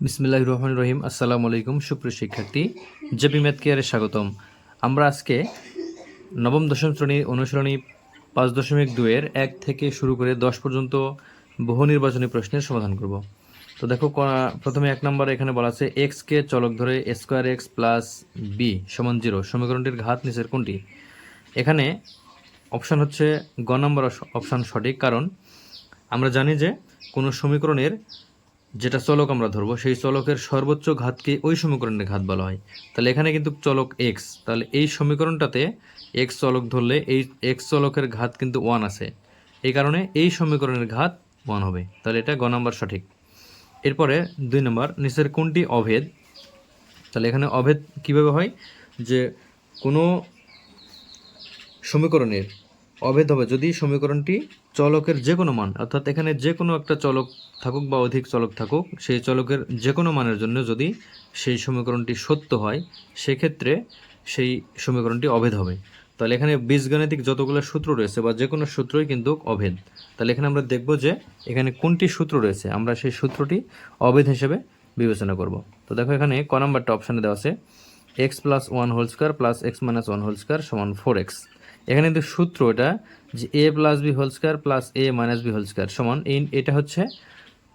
বিসমিল্লাহির রহমানির রহিম। আসসালামু আলাইকুম সুপ্রিয় শিক্ষার্থী, জেপি ম্যাথ কেয়ারে স্বাগতম। আমরা আজকে নবম দশম শ্রেণী অনুশীলনী 5.2-এর 1 থেকে শুরু করে 10 পর্যন্ত বহু নির্বাচনী প্রশ্নের সমাধান করব। তো দেখো, প্রথমে 1 নম্বরে এখানে বলা আছে এক্স কে চলক ধরে স্কোয়ার এক্স প্লাস বি সমান 0 সমীকরণটির ঘাত নিচের কোনটি? এখানে অপশান হচ্ছে গ নম্বর অপশান সঠিক, কারণ আমরা জানি যে কোনো সমীকরণের যেটা চলক আমরা ধরবো সেই চলকের সর্বোচ্চ ঘাতকে ওই সমীকরণের ঘাত বলা হয়। তাহলে এখানে কিন্তু চলক এক্স, তাহলে এই সমীকরণটাতে এক্স চলক ধরলে এই এক্স চলকের ঘাত কিন্তু 1 আছে, এই কারণে এই সমীকরণের ঘাত 1 হবে। তাহলে এটা গ নম্বর সঠিক। এরপরে 2 নম্বর, নিচের কোনটি অভেদ? তাহলে এখানে অভেদ কিভাবে হয়, যে কোনো সমীকরণের অভেদ হবে যদি সমীকরণটি চলকের যে কোনো মান, অর্থাৎ এখানে যে কোনো একটা চলক থাকুক বা অধিক চলক থাকুক, সেই চলকের যে কোনো মানের জন্য যদি সেই সমীকরণটি সত্য হয়, সেক্ষেত্রে সেই সমীকরণটি অভেদ হবে। তাহলে এখানে বীজগাণিতিক যতগুলো সূত্র রয়েছে বা যে কোনো সূত্রই কিন্তু অভেদ। তাহলে এখানে আমরা দেখব যে এখানে কোনটি সূত্র রয়েছে, আমরা সেই সূত্রটি অভেদ হিসেবে বিবেচনা করব। তো দেখো, এখানে ক নাম্বারটা অপশানে দেওয়া আছে x plus 1 whole square plus x minus 1 whole square সমান 4x। এখানে কিন্তু সূত্র এটা যে এ plus B whole square plus এ মাইনাস বি হোল স্কোয়ার সমান এটা হচ্ছে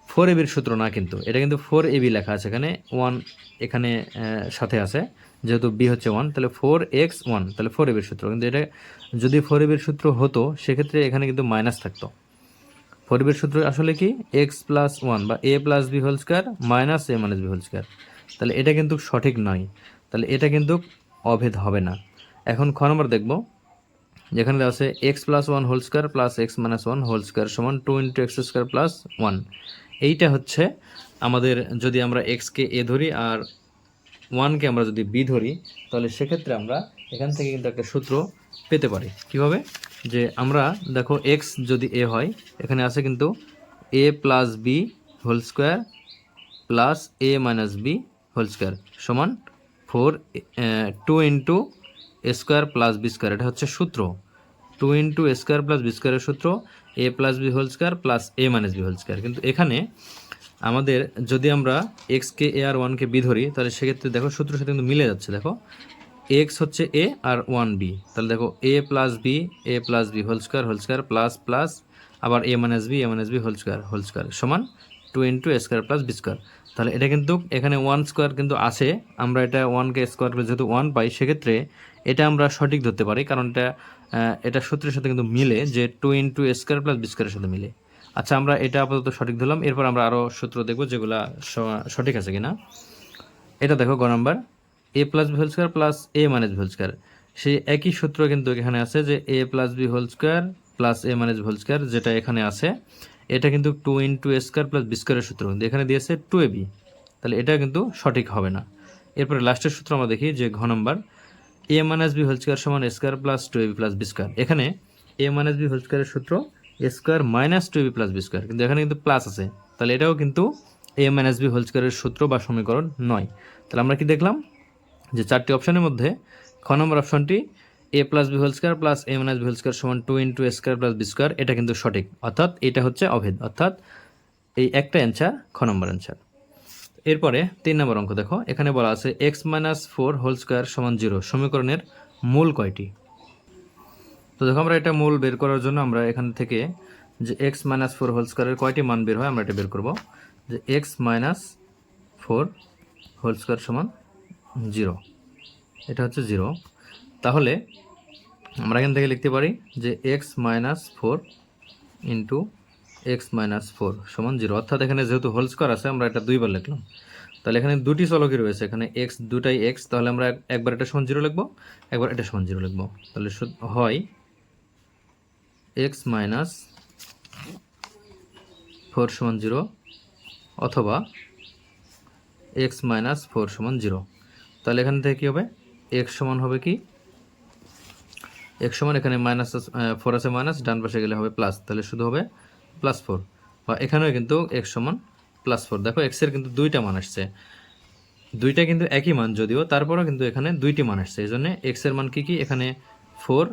4ab-র সূত্র না, কিন্তু এটা কিন্তু 4ab লেখা আছে, এখানে 1 এখানে সাথে আছে, যেহেতু বি হচ্ছে 1, তাহলে 4x1, তাহলে 4ab-র সূত্র। কিন্তু এটা যদি 4ab-র সূত্র হতো সেক্ষেত্রে এখানে কিন্তু মাইনাস থাকতো। 4ab-র সূত্র আসলে কি এক্স প্লাস 1 বা A plus B whole square minus A minus B whole square. তাহলে এটা কিন্তু সঠিক নয়, তাহলে এটা কিন্তু অভেদ হবে না। এখন খ নম্বর দেখব, যেখানে দেওয়া আছে x plus 1 whole square plus x minus 1 whole square সমান 2 ইন্টু এক্স স্কোয়ার প্লাস 1। এইটা হচ্ছে আমাদের, যদি আমরা এক্সকে এ ধরি আর 1কে আমরা যদি বি ধরি, তাহলে সেক্ষেত্রে আমরা এখান থেকে কিন্তু একটা সূত্র পেতে পারি। কীভাবে? যে আমরা দেখো, এক্স যদি এ হয়, এখানে আছে কিন্তু a plus B whole square plus A minus B whole square সমান 2 into a square plus b square. এটা হচ্ছে সূত্র 2 into a square plus b স্কোয়ারের সূত্র a plus B whole square plus A minus B whole square. কিন্তু এখানে আমাদের যদি আমরা এক্সকে এ আর 1কে বি ধরি, তাহলে সেক্ষেত্রে দেখো সূত্রের সাথে কিন্তু মিলে যাচ্ছে। দেখো, এক্স হচ্ছে এ আর 1 বি, তাহলে দেখো a plus B whole square plus plus আবার a minus B whole square সমান 2 into a square plus b square. তাহলে এটা কিন্তু এখানে 1 স্কোয়ার কিন্তু আছে, আমরা এটা 1কে স্কোয়ার করে যেহেতু 1 পাই, সেক্ষেত্রে এটা আমরা সঠিক ধরতে পারি, কারণ এটা সূত্রের সাথে কিন্তু মিলে, যে 2 into a square plus b স্কোয়ারের সাথে মিলে। আচ্ছা, আমরা এটা আপাতত সঠিক ধরলাম। এরপর আমরা আরও সূত্র দেখব যেগুলা সঠিক আছে কিনা। এটা দেখো, গ number a plus B whole square plus A minus B whole square, সেই একই সূত্র কিন্তু এখানে আছে, যে এ plus B whole square plus এ মাইনাস বি হোল স্কোয়ার, যেটা এখানে আছে এটা কিন্তু 2 into a square plus b স্কোয়ারের সূত্র, কিন্তু এখানে দিয়েছে 2ab, তাহলে এটা কিন্তু সঠিক হবে না। এরপরে লাস্টের সূত্র আমরা দেখি, যে ঘ number a minus B whole square সমান a square plus 2ab plus b square. এখানে এ মাইনাস বি হোল স্কোয়ারের সূত্র a square minus 2ab plus b square, কিন্তু এখানে কিন্তু প্লাস আছে, তাহলে এটাও কিন্তু এ মাইনাস বি হোল স্কোয়ারের সূত্র বা সমীকরণ নয়। তাহলে আমরা কি দেখলাম, যে 4টি অপশনের মধ্যে খ নম্বর অপশনটি a plus B whole square plus A minus B whole square সমান 2 into a square plus b square, এটা কিন্তু সঠিক, অর্থাৎ এটা হচ্ছে অভেদ, অর্থাৎ এই একটা অ্যান্সার খ নম্বর অ্যান্সার। এরপরে 3 নম্বর অঙ্ক দেখো, এখানে বলা আছে এক্স মাইনাস 4 হোল স্কোয়ার সমান 0 সমীকরণের মূল কয়টি? তো দেখো, আমরা এটা মূল বের করার জন্য আমরা এখান থেকে যে এক্স মাইনাস 4 হোল স্কোয়ারের কয়টি মান বের হয় আমরা এটা বের করব, যে এক্স মাইনাস 4 হোল স্কোয়ার সমান 0, এটা হচ্ছে 0। তাহলে আমরা এখান থেকে লিখতে পারি যে x minus 4 into x minus 4 সমান 0, অর্থাৎ এখানে যেহেতু হোল স্কোয়ার আছে আমরা এটা দুইবার লিখলাম। তাহলে এখানে দুটি চলকই রয়েছে, এখানে এক্স দুটাই এক্স, তাহলে আমরা একবার এটা সমান 0 লিখবো, একবার এটা সমান 0 লিখবো। তাহলে হয় এক্স মাইনাস 4 সমান 0 অথবা এক্স মাইনাস 4 সমান 0। তাহলে এখান থেকে কী হবে, এক্স সমান হবে কি, এক্স সমান এখানে মাইনাস 4 আছে, মাইনাস ডান পাশে গেলে হবে প্লাস, তাহলে শুধু হবে +4, বা এখানেও কিন্তু এক্স সমান +4। দেখো, এক্সের কিন্তু দুইটা মান আসছে, দুইটা কিন্তু একই মান যদিও, তারপরেও কিন্তু এখানে দুইটি মান আসছে, এই জন্য এক্সের মান কি কি, এখানে 4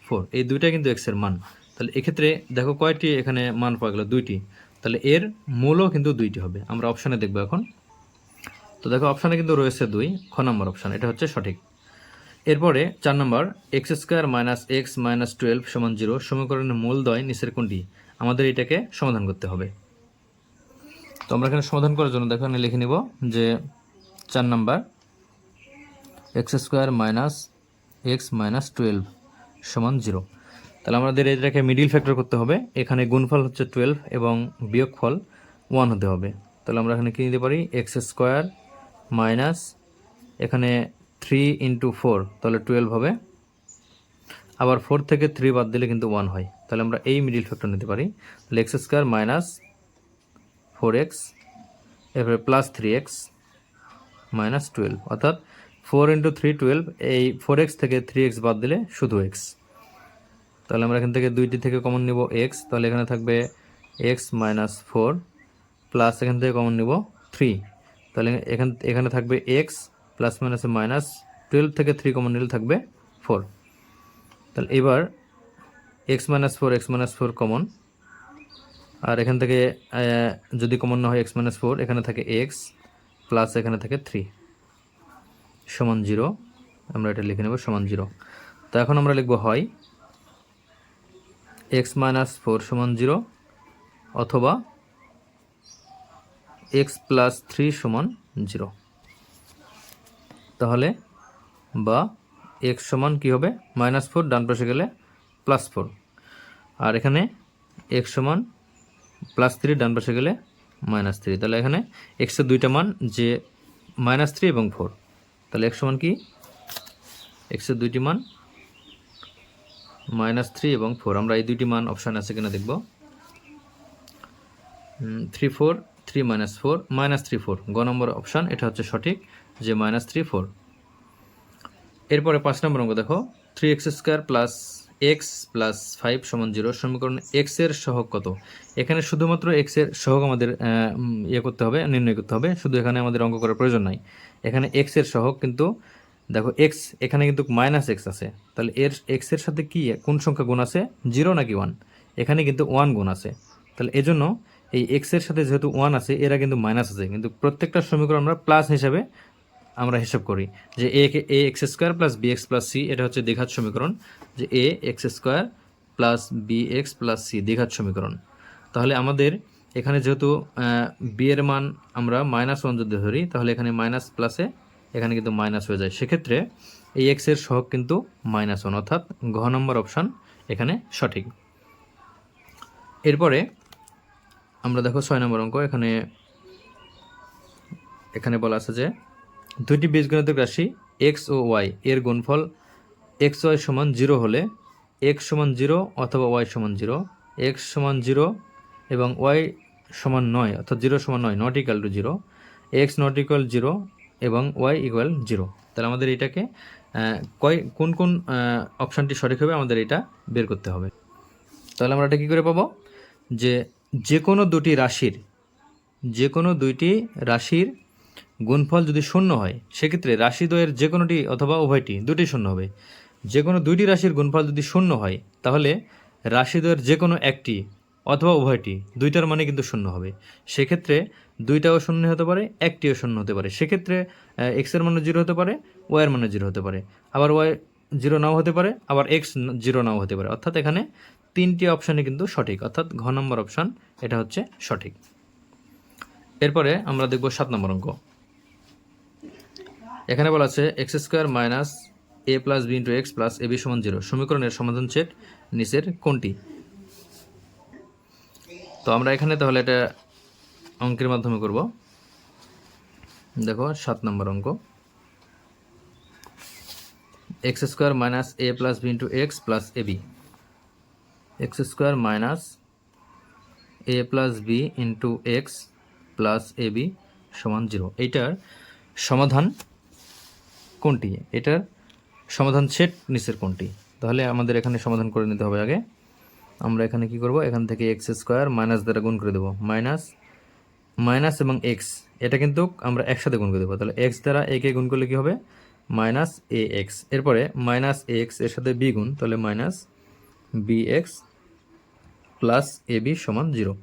4, এই দুইটা কিন্তু এক্সের মান। তাহলে এক্ষেত্রে দেখো কয়টি এখানে মান পাওয়া গেল, দুইটি, তাহলে এর মূলও কিন্তু দুইটি হবে। আমরা অপশানে দেখবো এখন, তো দেখো অপশানে কিন্তু রয়েছে 2, খ নম্বর অপশান, এটা হচ্ছে সঠিক। এরপরে 4 number, x square minus x minus 12 সমান 0 সমীকরণের মূলদ্বয় নিচের কোনটি? আমাদের এটাকে সমাধান করতে হবে। তো আমরা এখানে সমাধান করার জন্য দেখো এখানে লিখে নিব যে 4 number, x square minus x minus 12 সমান 0। তাহলে আমাদের এটাকে মিডিল ফ্যাক্টর করতে হবে। এখানে গুণফল হচ্ছে 12 এবং বিয়োগফল 1 হতে হবে। তাহলে আমরা এখানে কী নিতে পারি, এক্স স্কোয়ার মাইনাস এখানে 3 × 4, তাহলে 12 হবে। আবার 4 থেকে 3 বাদ দিলে কিন্তু 1 হয়। তাহলে আমরা এই মিডিল ফ্যাক্টর নিতে পারি। তাহলে এক্স স্কোয়ার মাইনাস 4x এরপরে প্লাস 3x মাইনাস 12, অর্থাৎ 4 × 3 12, এই 4x থেকে 3x বাদ দিলে শুধু x। তাহলে আমরা এখান থেকে দুইটি থেকে কমন নিব x, তাহলে এখানে থাকবে x মাইনাস 4 প্লাস এখান থেকে কমন নিব 3, তাহলে এখানে থাকবে x প্লাস মাইনাসে মাইনাস, 12 থেকে 3 কমন নিলে থাকবে 4। তাহলে এবার x মাইনাস 4 কমন, আর এখান থেকে যদি কমন না হয় x মাইনাস 4, এখানে থাকে x প্লাস এখানে থাকে 3 সমান 0। আমরা এটা লিখে নেব সমান 0। তো এখন আমরা লিখব হয় x মাইনাস 4 সমান 0 অথবা x প্লাস 3 সমান 0। তাহলে বা x সমান কী হবে, -4 ডান পাশে গেলে +4, আর এখানে x সমান +3 ডান পাশে গেলে -3। তাহলে এখানে x এর দুইটা মান যে -3 এবং 4, তাহলে x সমান কি, x এর দুইটি মান -3 এবং 4। আমরা এই দুইটি মান অপশান আছে কিনা দেখব। 3 4 3 -4 -3 4, গ নম্বর অপশান, এটা হচ্ছে সঠিক যে -3 4। এরপরে 5 নম্বর অঙ্ক দেখো, 3x² প্লাস x প্লাস 5 সমান 0 সমীকরণ x এর সহগ কত? এখানে শুধুমাত্র x এর সহগ আমাদের করতে হবে, নির্ণয় করতে হবে, শুধু এখানে আমাদের অঙ্ক করার প্রয়োজন নাই। এখানে x এর সহগ কিন্তু দেখো x এখানে কিন্তু -x আছে, তাহলে এর x এর সাথে কি কোন সংখ্যা গুণ আছে, 0 নাকি 1? এখানে কিন্তু 1 গুণ আছে। তাহলে এজন্য এই x এর সাথে যেহেতু 1 আছে, এরা কিন্তু মাইনাস আছে, কিন্তু প্রত্যেকটা সমীকরণ আমরা প্লাস হিসাবে আমরা হিসাব করি যে a x square plus b x plus c, এটা হচ্ছে দ্বিঘাত সমীকরণ, যে a x square plus b x plus c দ্বিঘাত সমীকরণ। তাহলে আমাদের এখানে যেহেতু বি এর মান আমরা -1 যদি ধরি, তাহলে এখানে মাইনাস প্লাসে এখানে কিন্তু মাইনাস হয়ে যায়, সেক্ষেত্রে এই এক্স এর সহগ কিন্তু -1, অর্থাৎ ঘ নম্বর অপশান এখানে সঠিক। এরপরে আমরা দেখো 6 নম্বর অঙ্ক, এখানে বলা আছে যে দুইটি বীজগণিতিক রাশি x ও y এর গুণফল xy সমান 0 হলে x সমান 0 অথবা y সমান 0, x সমান 0 এবং y সমান 9, অর্থাৎ 0 সমান 9 not equal to 0, x not equal 0 এবং y ইকুয়াল 0। তাহলে আমাদের এটাকে কোন কোন অপশানটি সঠিক হবে আমাদের এটা বের করতে হবে। তাহলে আমরা এটা কী করে পাবো, যে কোনো দুইটি রাশির গুণফল যদি শূন্য হয়, সেক্ষেত্রে রাশিদ্বয়ের যে কোনোটি অথবা উভয়টি, দুটি শূন্য হবে। যে কোনো দুইটি রাশির গুণফল যদি শূন্য হয়, তাহলে রাশিদ্বয়ের যে কোনো একটি অথবা উভয়টি, দুইটার মানে কিন্তু শূন্য হবে। সেক্ষেত্রে দুইটাও শূন্য হতে পারে, একটিও শূন্য হতে পারে। সেক্ষেত্রে এক্সের মানে 0 হতে পারে, ওয়াইয়ের মানে 0 হতে পারে, আবার ওয়াই 0 নাও হতে পারে, আবার এক্স 0 নাও হতে পারে। অর্থাৎ এখানে তিনটি অপশানই কিন্তু সঠিক, অর্থাৎ ঘ নম্বর অপশান এটা হচ্ছে সঠিক। এরপরে আমরা দেখব 7 নম্বর অঙ্ক। এখানে বলা আছে x² minus a plus B into x plus ab সমান 0 সমীকরণের সমাধান সেট নিচের কোনটি? তো আমরা এখানে তাহলে এটা অঙ্কের মাধ্যমে করব। দেখো 7 নম্বর অঙ্ক, x² minus a plus B into x plus ab, x² minus a plus B into x plus ab সমান 0, এইটার সমাধান কোনটি? এটার সমাধান সেট নিচের কোনটি? তাহলে আমাদের এখানে সমাধান করে নিতে হবে আগে। আমরা এখানে কি করব, এখান থেকে x² মাইনাস দ্বারা গুণ করে দেবো, মাইনাস এবং x, এটা কিন্তু আমরা একসাথে গুণ করে দেবো। তাহলে x দ্বারা a কে গুণ করলে কি হবে, -ax। এরপরে -ax এর সাথে b গুণ, তাহলে -bx প্লাস ab সমান 0।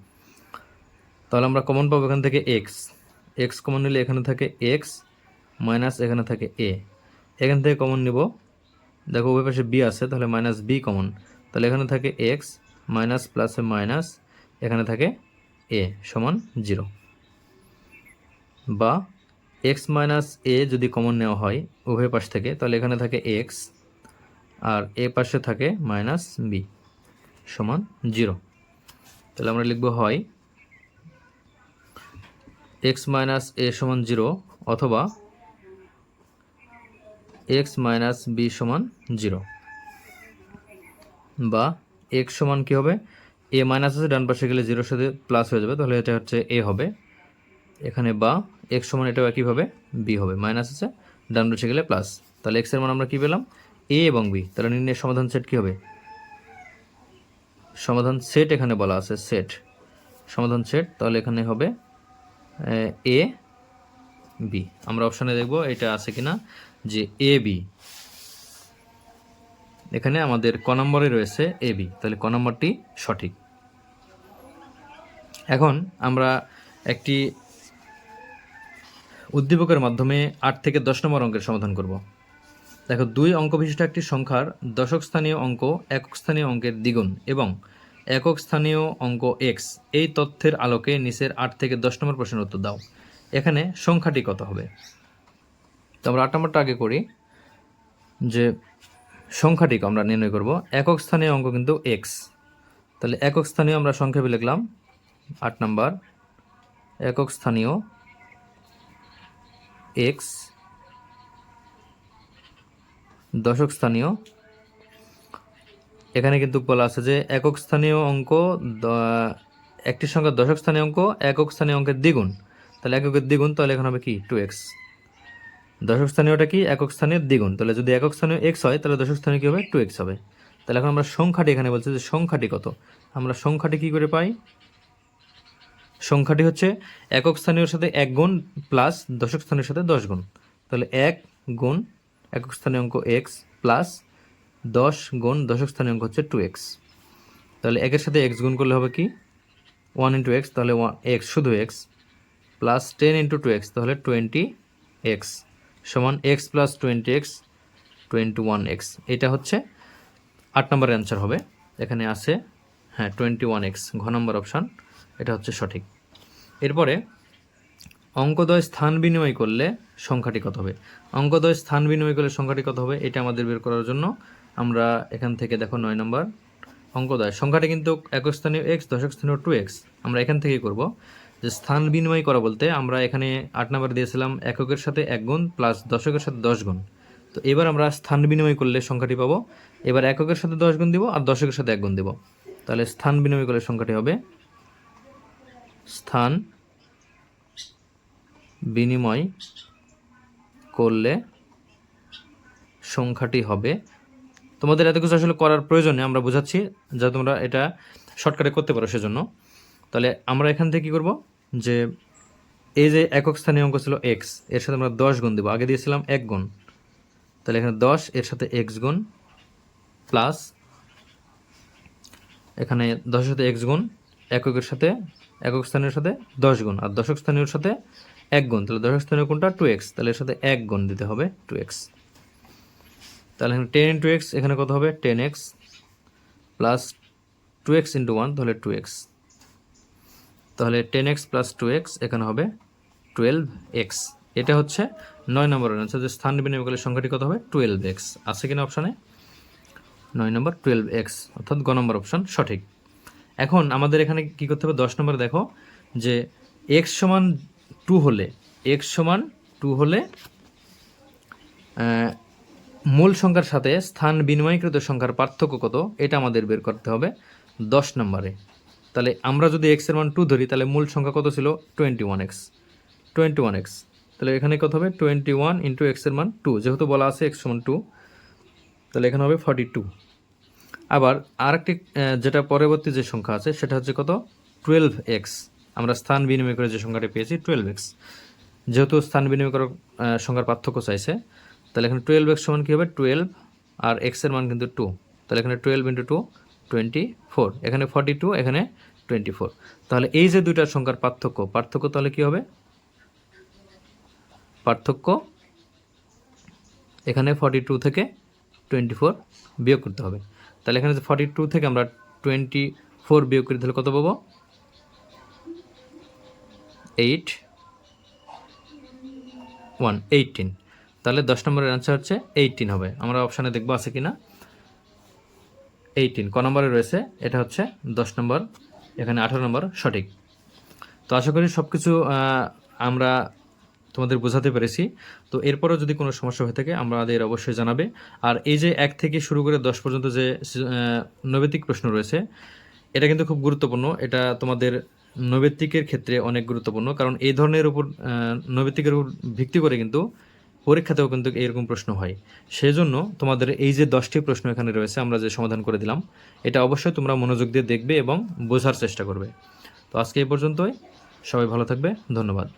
তাহলে আমরা কমন পাবো এখান থেকে x, এক্স কমন নিলে এখানে থাকে এক্স মাইনাস এখানে থাকে এ, এখান থেকে কমন নিব, দেখো উভয় পাশে বি আছে, তাহলে মাইনাস বি কমন, তাহলে এখানে থাকে এক্স মাইনাস প্লাসে মাইনাস, এখানে থাকে এ সমান 0, বা এক্স মাইনাস এ যদি কমন নেওয়া হয় উভয় পাশ থেকে, তাহলে এখানে থাকে এক্স আর এ পাশে থাকে মাইনাস বি সমান 0। তাহলে আমরা লিখব হয় এক্স মাইনাস এ সমান 0 অথবা এক্স মাইনাস বি সমান 0, বা এক্স সমান কী হবে, এ মাইনাস আছে ডান পাশে গেলে 0-এর সাথে প্লাস হয়ে যাবে, তাহলে এটা হচ্ছে এ হবে এখানে, বা এক্স সমান এটাও একইভাবে বি হবে, মাইনাস আছে ডান পাশে গেলে প্লাস, তাহলে এক্সের মান আমরা কী পেলাম, এ এবং বি। তাহলে নির্ণয়ের সমাধান সেট কী হবে, সমাধান সেট এখানে বলা আছে সেট, সমাধান সেট, তাহলে এখানে হবে এ বি। আমরা অপশানে দেখব এটা আছে কিনা, যে এ বি, এখানে আমাদের ক নম্বরে রয়েছে এ বি, তাহলে ক নম্বরটি সঠিক। এখন আমরা একটি উদ্দীপকের মাধ্যমে 8 থেকে 10 নম্বর অঙ্কের সমাধান করব। দেখো 2 অঙ্ক বিশিষ্ট একটি সংখ্যার দশক স্থানীয় অঙ্ক একক স্থানীয় অঙ্কের দ্বিগুণ এবং একক স্থানীয় অঙ্ক এক্স, এই তথ্যের আলোকে নিচের 8 থেকে 10 নম্বর প্রশ্নের উত্তর দাও। এখানে সংখ্যাটি কত হবে, তো আমরা 8 নম্বরটা আগে করি, যে সংখ্যাটি আমরা নির্ণয় করব। একক স্থানীয় অঙ্ক কিন্তু এক্স, তাহলে একক স্থানীয় আমরা সংক্ষেপে লিখলাম 8 নম্বর, একক স্থানীয় এক্স, দশক স্থানীয়, এখানে কিন্তু বলা আছে যে একক স্থানীয় অঙ্ক একটি সংখ্যার দশক স্থানীয় অঙ্ক একক স্থানীয় অঙ্কের দ্বিগুণ, তাহলে এককের দ্বিগুণ, তাহলে এখানে হবে কি 2x, দশক স্থানীয়টা কি একক স্থানীয় দ্বিগুণ, তাহলে যদি একক স্থানীয় x হয় তাহলে দশক স্থানীয় কী হবে 2x হবে। তাহলে এখন আমরা সংখ্যাটি এখানে বলছি যে সংখ্যাটি কত, আমরা সংখ্যাটি কী করে পাই, সংখ্যাটি হচ্ছে একক স্থানীয়র সাথে 1 গুণ প্লাস দশক স্থানীয়র সাথে 10 গুণ, তাহলে 1 গুণ একক স্থানীয় অঙ্ক x প্লাস 10 গুণ দশক স্থানীয় অঙ্ক হচ্ছে 2x, তাহলে 1-এর সাথে x গুণ করলে হবে কি 1 × x, তাহলে x শুধু x প্লাস 10 × 2x, তাহলে 20x সমান x প্লাস 20x 21x, এটা হচ্ছে 8 নম্বরের অ্যান্সার হবে। এখানে আছে হ্যাঁ 21x, ঘ নম্বর অপশান, এটা হচ্ছে সঠিক। এরপরে অঙ্কদ্বয় স্থান বিনিময় করলে সংখ্যাটি কত হবে, অঙ্কদ্বয় স্থান বিনিময় করলে সংখ্যাটি কত হবে, এটা আমাদের বের করার জন্য আমরা এখান থেকে দেখো 9 নম্বর অঙ্কদ্বয়, সংখ্যাটি কিন্তু একক স্থানীয় x দশক স্থানীয় 2x, আমরা এখান থেকেই করব যে স্থান বিনিময় করা বলতে আমরা এখানে 8 নম্বর দিয়েছিলাম এককের সাথে 1 গুণ প্লাস দশকের সাথে 10 গুণ, তো এবার আমরা স্থান বিনিময় করলে সংখ্যাটি পাবো, এবার এককের সাথে 10 গুণ দিব আর দশকের সাথে 1 গুণ দিব, তাহলে স্থান বিনিময় করলে সংখ্যাটি হবে, স্থান বিনিময় করলে সংখ্যাটি হবে, তোমাদের এত কিছু আসলে করার প্রয়োজন নেই, আমরা বোঝাচ্ছি যা তোমরা এটা শর্টকাটে করতে পারো সেজন্য। তাহলে আমরা এখান থেকে কী করব, যে এই যে একক স্থানীয় অঙ্ক ছিল এক্স, এর সাথে আমরা 10 গুণ দেবো, আগে দিয়েছিলাম 1 গুণ, তাহলে এখানে 10 এর সাথে x গুণ প্লাস এখানে 10-এর সাথে x গুণ, এককের সাথে একক স্থানীয় সাথে 10 গুণ আর দশক স্থানীয়র সাথে 1 গুণ, তাহলে দশক স্থানীয় কোনটা 2x, তাহলে এর সাথে 1 গুণ দিতে হবে 2x, তাহলে এখানে 10 × x, এখানে কত হবে 10x প্লাস 2x × 1, তাহলে 2x, তাহলে 10x প্লাস 2x এখানে হবে 12x, এটা হচ্ছে 9 নম্বরের আনসার, যে স্থান বিনিময় করলে সংখ্যাটি কত হবে 12x, আছে কিনা অপশানে 9 নম্বর 12x, অর্থাৎ গ নম্বর অপশান সঠিক। এখন আমাদের এখানে কি করতে হবে, 10 নম্বরে দেখো যে x সমান 2 হলে, x সমান 2 হলে মূল সংখ্যার সাথে স্থান বিনিময়কৃত সংখ্যার পার্থক্য কত, এটা আমাদের বের করতে হবে 10 নম্বরে। তাহলে আমরা যদি x এর মান 2 ধরি, তাহলে মূল সংখ্যা কত ছিল 21x, 21x, তাহলে এখানে কত হবে 21 × x এর মান 2, যেহেতু বলা আছে x সমান 2, তাহলে এখানে হবে 42। আবার আরেকটি যেটা পরবর্তী যে সংখ্যা আছে সেটা হচ্ছে কত 12x, আমরা স্থান বিনিময় করে যে সংখ্যাটি পেয়েছি 12x, যেহেতু স্থান বিনিময় করার সংখ্যার পার্থক্য চাইছে, তাহলে এখানে 12x সমান কী হবে 12 আর x এর মান কিন্তু 2, তাহলে এখানে 12 × 2 24, এখানে 42, এখানে 24, তাহলে এই যে দুইটার সংখ্যার পার্থক্য তাহলে কী হবে পার্থক্য এখানে 42 থেকে 24 বিয়োগ করতে হবে। তাহলে এখানে 42 থেকে আমরা 24 বিয়োগ করি, তাহলে কত পাবো? 18। তাহলে 10 নম্বরের অ্যান্সার হচ্ছে 18 হবে। আমরা অপশানে দেখবো আছে কি না। 18 ক নম্বরে রয়েছে, এটা হচ্ছে 10 নম্বর, এখানে 18 নম্বর সঠিক। তো আশা করি সব কিছু আমরা তোমাদের বোঝাতে পেরেছি। তো এরপরও যদি কোনো সমস্যা হয়ে থাকে আমাদের অবশ্যই জানাবে। আর এই যে 1 থেকে শুরু করে 10 পর্যন্ত যে নৈবেত্তিক প্রশ্ন রয়েছে, এটা কিন্তু খুব গুরুত্বপূর্ণ। এটা তোমাদের নৈবেত্তিকের ক্ষেত্রে অনেক গুরুত্বপূর্ণ, কারণ এই ধরনের উপর নৈবেত্তিকের উপর ভিত্তি করে কিন্তু পরীক্ষাতেও কিন্তু এইরকম প্রশ্ন হয়। সেজন্য তোমাদের এই যে 10টি প্রশ্ন এখানে রয়েছে আমরা যে সমাধান করে দিলাম, এটা অবশ্যই তোমরা মনোযোগ দিয়ে দেখবে এবং বোঝার চেষ্টা করবে। তো আজকে এই পর্যন্তই, সবাই ভালো থাকবে, ধন্যবাদ।